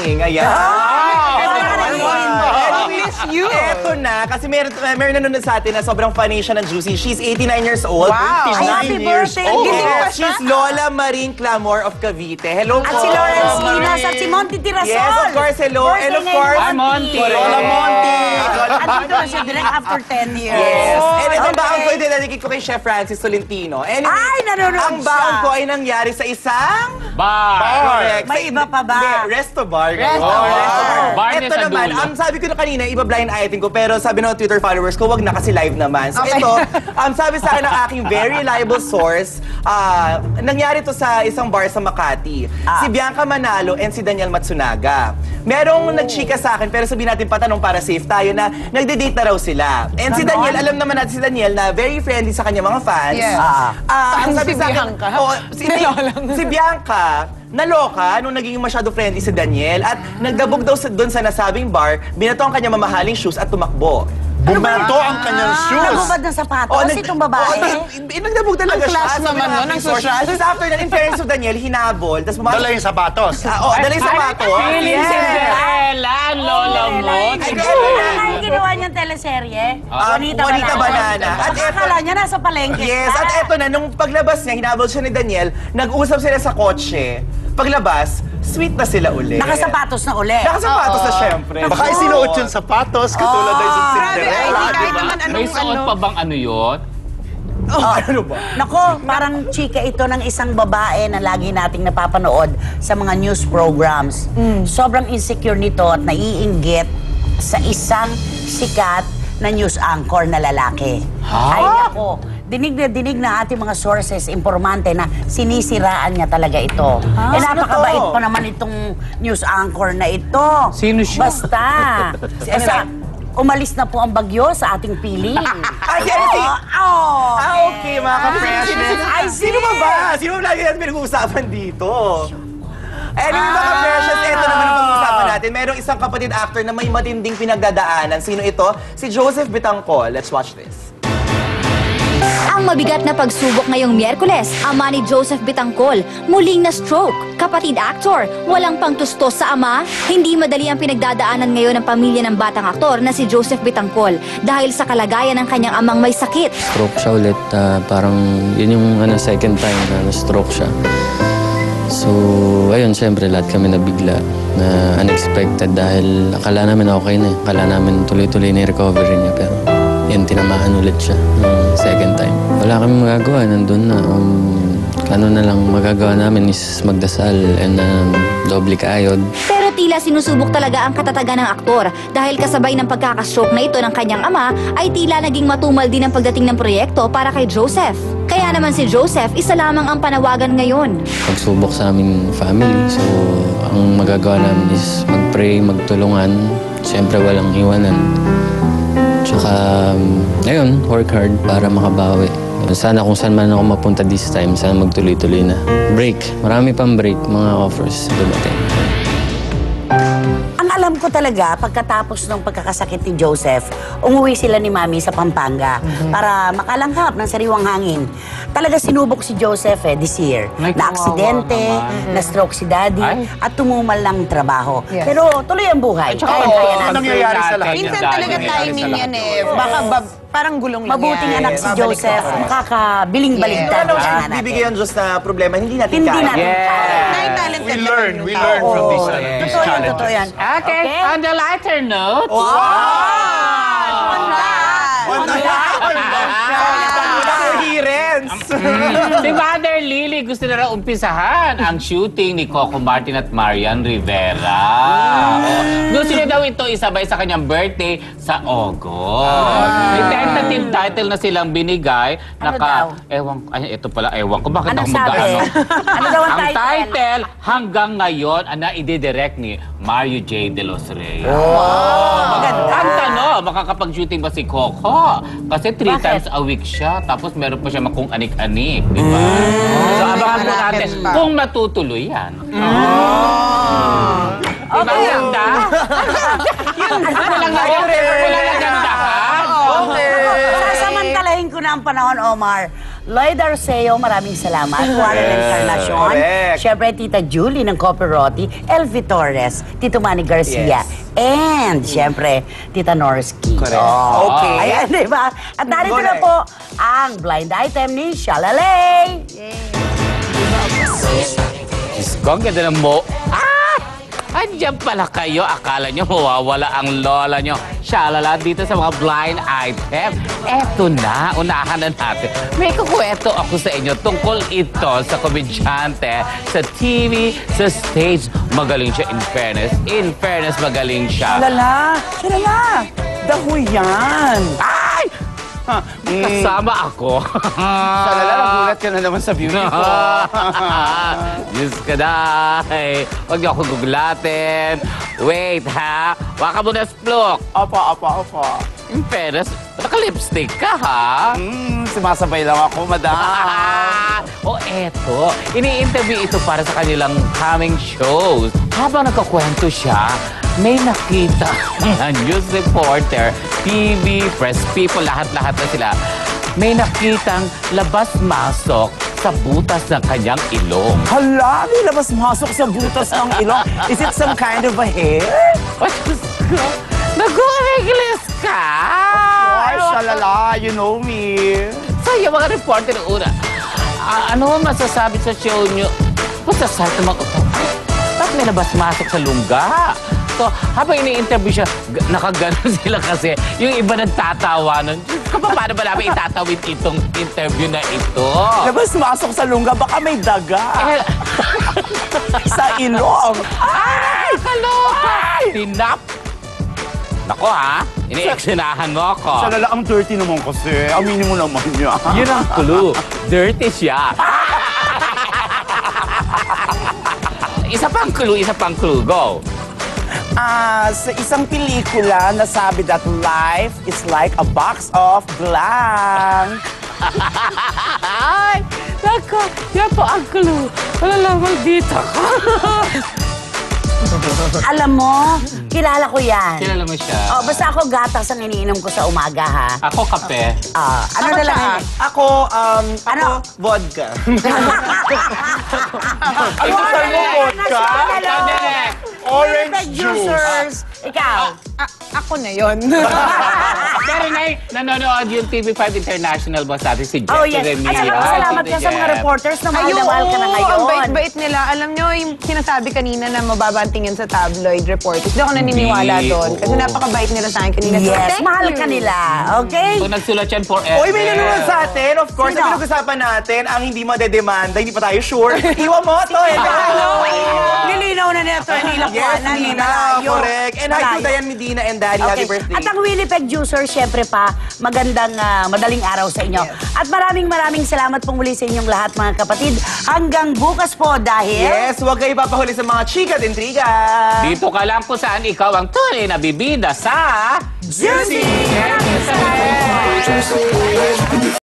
morning. Ayan. You. Eto na, kasi meron nanonood sa atin na sobrang funny siya ng Juicy. She's 89 years old. Wow. She's Happy 9 years birthday. old. Gising pa siya. She's Lola Maring Clamor of Cavite. Hello po. At si Lawrence Lola Inas Maring. at si Monty Tirasol. Yes, of course. Hello. Birthday And of ngayon course, ni Monty. Lola Monty. Andito na siya direct after 10 years. Yes. And ito Okay. baon ko ay dinadikit ko kay Chef Francis Tolentino. Anyway, Ay, nanonood ang baon siya. ko ay nangyari sa isang Bar! correct. May iba pa ba? Hindi, resto bar. Resto Oo, bar. Bar niya Ito sa naman, dulo. ang sabi ko na kanina, iba blind item ko, pero sabi ng Twitter followers ko, wag na kasi live naman. So Okay. ito, sabi sa akin ng aking very reliable source, nangyari to sa isang bar sa Makati. Si Bianca Manalo and si Daniel Matsunaga. Merong nagchika sa akin, pero sabihin natin patanong para safe tayo na nagde-date na raw sila. And si Daniel, alam naman natin si Daniel na very friendly sa kanya mga fans. Yes. Ang sabi Si sa akin, Bianca? si Bianca, naloka nung naging masyado friendly si Daniel at nagdabog daw doon sa nasabing bar, binato ang kanyang mamahaling shoes at tumakbo. Bumato ang kanyang shoes. Nagubad ng sapatos itong babae. Nagdabog talaga Ang siya. class Sabi naman ng nun, aking ang source. social. Tapos after that, in fairness to Daniel, hinabol. Tapos Dala yung sapatos. dala yung sapatos. Feeling Cinderella, ang lola mo. Ay, ginawa niyang teleserye. Juanita Banana. At eto, Akala niya nasa palengke. yes, at eto na, nung paglabas niya, hinabol siya ni Daniel, nag-usap sila sa kotse. Paglabas, sweet na sila uli. Nakasapatos na uli. Nakasapatos na syempre. Baka isinuot yung sapatos, katulad na yung Grabe, Cinderella. ID kahit diba? naman May suot pa bang ano yun? Ano ba? Nako, parang chika ito ng isang babae na lagi nating napapanood sa mga news programs. Sobrang insecure nito at naiinggit sa isang sikat na news anchor na lalaki. Ay nako, dinig na ating mga sources, informante na sinisiraan niya talaga ito. Napakabait to? pa naman itong news anchor na ito. Sino siya? Basta. Basta, umalis na po ang bagyo sa ating piling. Okay, mga ka-freshness. Ay, sino ba? Sino ba lagi natin pinag-uusapan dito? Anyway, mga ka-freshness, ito naman ang pag-uusapan natin. Merong isang kapatid actor na may matinding pinagdadaanan. Sino ito? Si Joseph Bitangcol. Let's watch this. Ang mabigat na pagsubok ngayong Miyerkules, ama ni Joseph Bitangcol, muling na-stroke. Kapatid actor, walang pangtustos sa ama. Hindi madali ang pinagdadaanan ngayon ng pamilya ng batang aktor na si Joseph Bitangcol dahil sa kalagayan ng kanyang amang may sakit. Stroke siya ulit, parang yun yung second time na na-stroke siya. So, ayun, syempre lahat kami nabigla na unexpected dahil akala namin okay na. Akala namin tuloy-tuloy na yung recovery niya pero yun, tinamaan ulit siya ng second time. Wala kami magagawa, nandun na. Ano na lang magagawa namin is magdasal and doble kaayod. Pero tila sinusubok talaga ang katatagan ng aktor dahil kasabay ng pagkakastroke na ito ng kanyang ama ay tila naging matumal din ang pagdating ng proyekto para kay Joseph. Kaya naman si Joseph, isa lamang ang panawagan ngayon. Pagsubok sa aming family, so ang magagawa namin is mag-pray, magtulungan. Siyempre walang iwanan. Tsaka, ayun, work hard para makabawi. Sana kung saan man ako mapunta this time, sana magtuloy-tuloy na. Break. Marami pang break, mga offers dumating. Ang alam ko talaga, pagkatapos ng pagkakasakit ni Joseph, umuwi sila ni Mami sa Pampanga para makalanghap ng sariwang hangin. Talaga sinubok si Joseph this year. Ay, Na-aksidente, kawawa naman. na-stroke si Daddy, Ay. at tumumal ng trabaho. Yes. Pero tuloy ang buhay. Tsaka, Kaya natin. ano nangyayari sa lahat? Minsan Dahil talaga nangyayari sa timing lahat. yan eh. Baka parang gulong lang Mabuting yan. anak si Babalik Joseph, ako. makakabiling-baligtad. Ano Kaya siya natin. bibigyan ng Diyos na problema, hindi natin Hindi kaya. natin kaya. Nai-talented We naman learn yung from tao. this Totoo yan, totoo yan. Okay, on the lighter note. Coherence! Si Mother Lily gusto na raw umpisahan ang shooting ni Coco Martin at Marian Rivera. Gusto niya daw ito isabay sa kanyang birthday sa August. May tentative title na silang binigay. Ano daw? Ewan ko, bakit Anong ako sabi? mag-ano? Ano daw ang Ang title? title, hanggang ngayon, na ididirect ni Mario J. De Los Reyes. Ang tanong, makakapag-shooting ba si Coco? Kasi 3 Bakit? times a week siya, tapos meron pa siya makung anik-anik, di ba? So, abangan po natin pa. kung matutuloy yan. Diba ganda? Walang nagandahan. Sasamantalahin ko na ang panahon, Omar. Lloyd Arceo, maraming salamat. Juan Encarnacion. Correct. Siyempre, Tita Julie ng Cooperotti. Elvi Torres. Tito Manny Garcia. Yes. And, siyempre, Tita Norsky. Correct. Oh. Okay. Ayan, di ba? At narito Go na next. po ang blind item ni Shalalay. Diyos ko, ang ganda ng mo. Andiyan pala kayo. Akala nyo mawawala ang lola nyo. Shalala dito sa mga blind item. Eto na, unahan na natin. May kukwento ako sa inyo tungkol ito sa komedyante, sa TV, sa stage. Magaling siya in fairness. In fairness, magaling siya. Shalala! Daho yan! Ay! Kasama ako. Salala, nagulat ka na naman sa beauty ko. Diyos ka na. Huwag niyo ako gugulatin. Wait, ha? Waka mo na splok. Opo. In fairness, naka-lipstick ka, ha? Sumasabay lang ako, madam. O eto, ini-interview ito para sa kanilang coming shows. Habang nagkakwento siya, may nakita ng news reporter, TV, press people, lahat-lahat na sila. May nakitang labas-masok sa butas ng kanyang ilong. Hala, may labas-masok sa butas ng ilong. Is it some kind of a hair? Nag-o-reglis ka! Ay, shalala, you know me. So, yung mga reporter ng una, ano masasabi sa show nyo? Basta sa naman ito, bakit may labas-masok sa lungga? So, habang ini-interview siya, nakaganon sila kasi yung iba nagtatawanan. Paano ba namin itatawid itong interview na ito? Labas-masok sa lungga, baka may daga. Sa ilong. Ay! Kaloka! Tinap! Nako ha, ini-eksyonahan mo ako. Shalala, ang dirty naman kasi. Aminin mo naman niya. Yun ang clue. Dirty siya. Isa pang clue. Go. Sa isang pelikula, nasabi that life is like a box of blank. Ay! Nako, yan po ang clue. Wala lamang dito ka. Alam mo, kilala ko yan. Kilala mo siya. Oh, basta ako gatas ang iniinom ko sa umaga, ha? Ako kape. Ano na lang yun? Ako, Ano? vodka. Ay, gusto mo vodka? Orange juicers. Ikaw. Ako na yon. Pero Nay, nanonood yung TV5 International boss natin si Jeff Oh, yes. Remilla. At saka salamat ka sa mga reporters na mahal na mahal ka na ngayon. Ang bait-bait nila. Alam nyo, yung sinasabi kanina na mababa ang tingin sa tabloid reporters. Hindi ako naniniwala Hindi, doon. Kasi oo. napakabait nila sa akin kanina. So, Yes, thank mahal you. ka nila. Okay? So nagsulat yan forever. Uy, may nanonood sa atin. Of course, Sino? na pinag-usapan natin ang hindi madedemanda. Hindi pa tayo sure. Iwan mo to. Nilinaw na nito. Yes, Nina. Correct. And hi to Dayan Medina and Daddy. Happy birthday. At ang Winnipeg Juicer, syempre pa, magandang madaling araw sa inyo. At maraming salamat pong muli sa inyong lahat, mga kapatid. Hanggang bukas po dahil... Yes, huwag kayo papahuli sa mga chika at intriga. Dito ka lang kung saan ikaw ang tunay na bibida sa... Juicy! Maraming salamat po.